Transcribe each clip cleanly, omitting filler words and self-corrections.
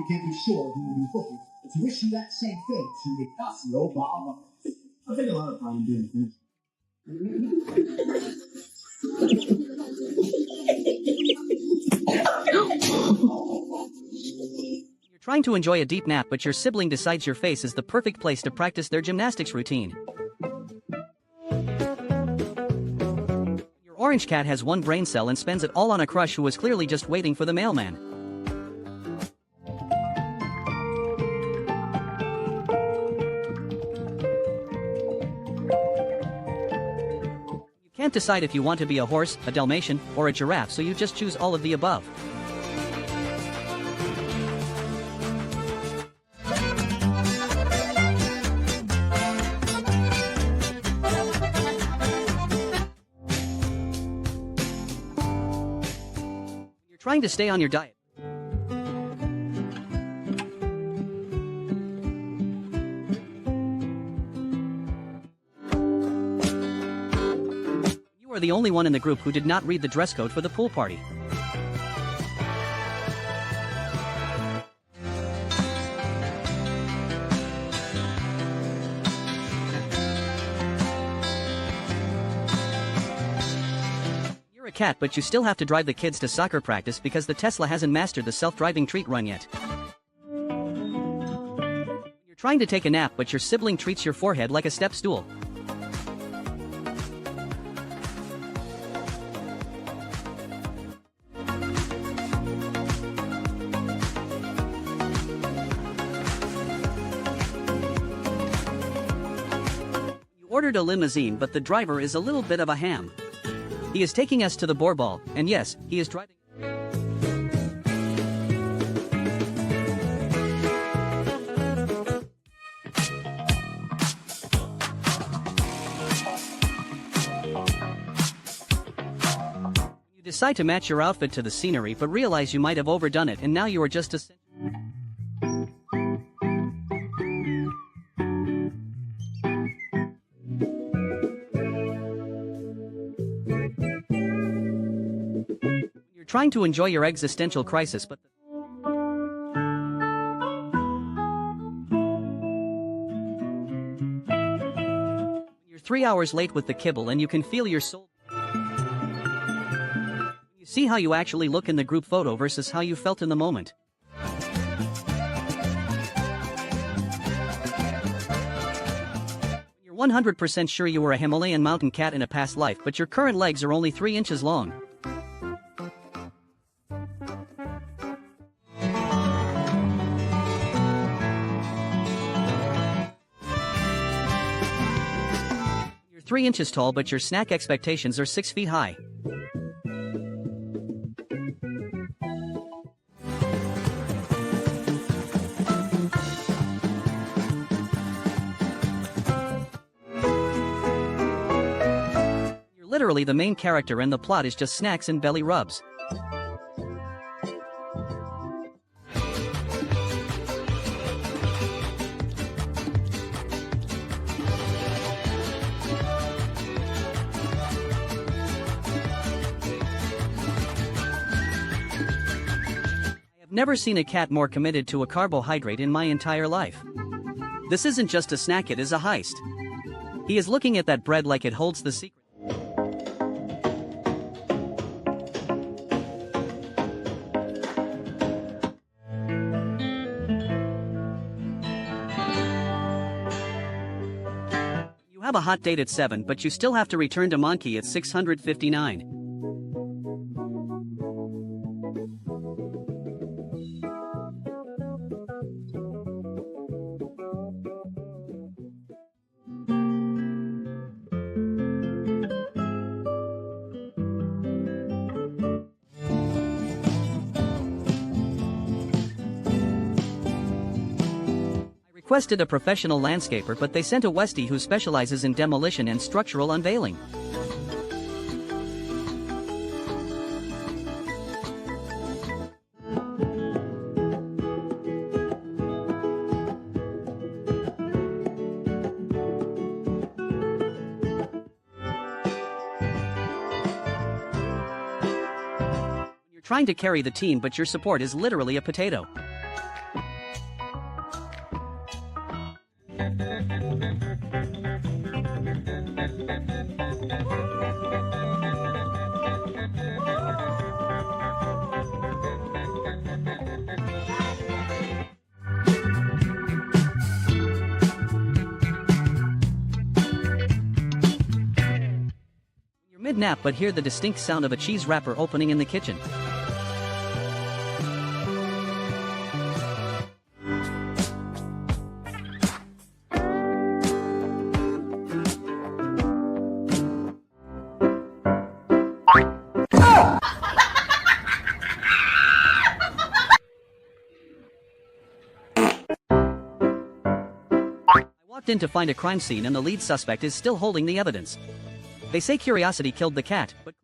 we can be sure he will be hoping to wish you that same thing to 𝐸𝐥𝐷𝐸. I think a lot of time doing this. You're trying to enjoy a deep nap, but your sibling decides your face is the perfect place to practice their gymnastics routine. Your orange cat has one brain cell and spends it all on a crush who was clearly just waiting for the mailman. You can't decide if you want to be a horse, a Dalmatian, or a giraffe, so you just choose all of the above. You're trying to stay on your diet. You are the only one in the group who did not read the dress code for the pool party. You're a cat, but you still have to drive the kids to soccer practice because the Tesla hasn't mastered the self-driving treat run yet. You're trying to take a nap, but your sibling treats your forehead like a step stool. Ordered a limousine, but the driver is a little bit of a ham. He is taking us to the Boorball, and yes, he is driving. You decide to match your outfit to the scenery, but realize you might have overdone it, and now you are just a... You're trying to enjoy your existential crisis, but you're 3 hours late with the kibble and you can feel your soul. You see how you actually look in the group photo versus how you felt in the moment. You're 100% sure you were a Himalayan mountain cat in a past life, but your current legs are only 3 inches long. You're 3 inches tall, but your snack expectations are 6 feet high. You're literally the main character and the plot is just snacks and belly rubs. Never seen a cat more committed to a carbohydrate in my entire life. This isn't just a snack, it is a heist. He is looking at that bread like it holds the secret. You have a hot date at 7, but you still have to return to Monkey at 659. Requested a professional landscaper, but they sent a Westie who specializes in demolition and structural unveiling. You're trying to carry the team, but your support is literally a potato. You're mid-nap but hear the distinct sound of a cheese wrapper opening in the kitchen. Walked in to find a crime scene and the lead suspect is still holding the evidence. They say curiosity killed the cat, but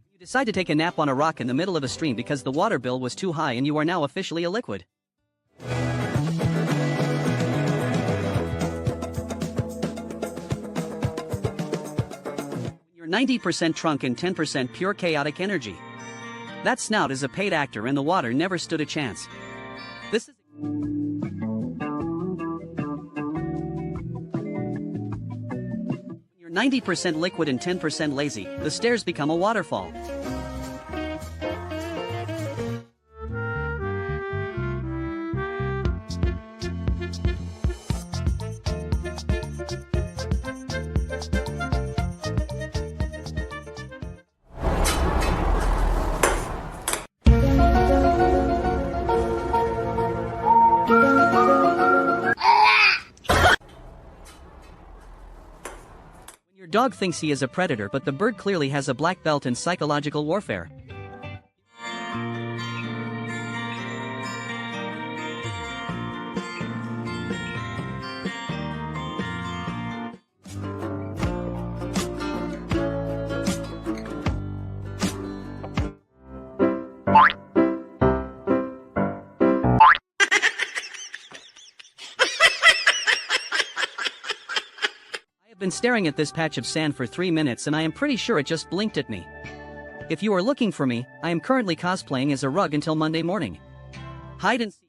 you decide to take a nap on a rock in the middle of a stream because the water bill was too high and you are now officially a liquid. You're 90% trunk and 10% pure chaotic energy. That snout is a paid actor and the water never stood a chance. This is You're 90% liquid and 10% lazy, the stairs become a waterfall. Your dog thinks he is a predator, but the bird clearly has a black belt in psychological warfare. I've been staring at this patch of sand for 3 minutes and I am pretty sure it just blinked at me. If you are looking for me, I am currently cosplaying as a rug until Monday morning. Hide and seek.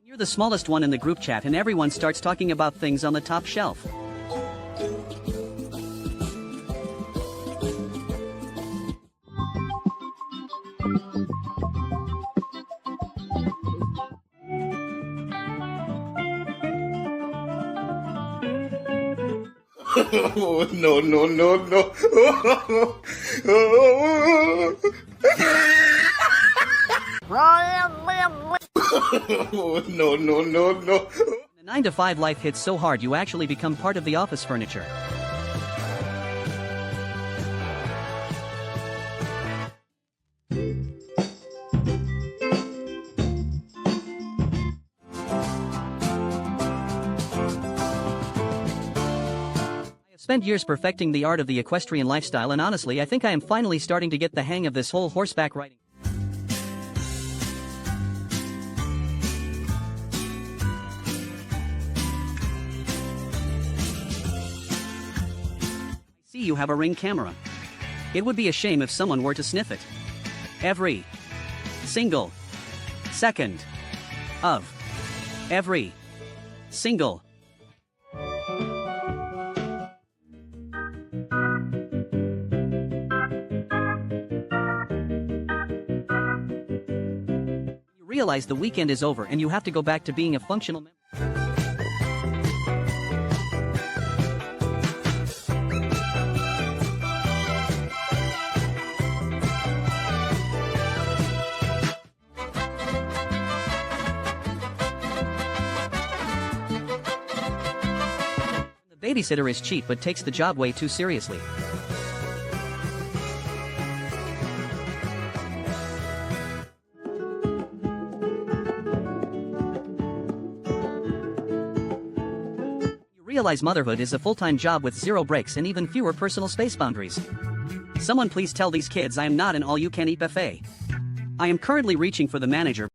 You're the smallest one in the group chat and everyone starts talking about things on the top shelf. Oh, no, no, no, no. Oh, no, no, no, no. The 9-to-5 life hits so hard you actually become part of the office furniture. Spent years perfecting the art of the equestrian lifestyle and honestly I think I am finally starting to get the hang of this whole horseback riding. I see you have a Ring camera. It would be a shame if someone were to sniff it. Every single second of every single realize the weekend is over and you have to go back to being a functional member. The babysitter is cheap but takes the job way too seriously. Realize motherhood is a full-time job with 0 breaks and even fewer personal space boundaries. Someone please tell these kids I am not an all-you-can-eat buffet. I am currently reaching for the manager.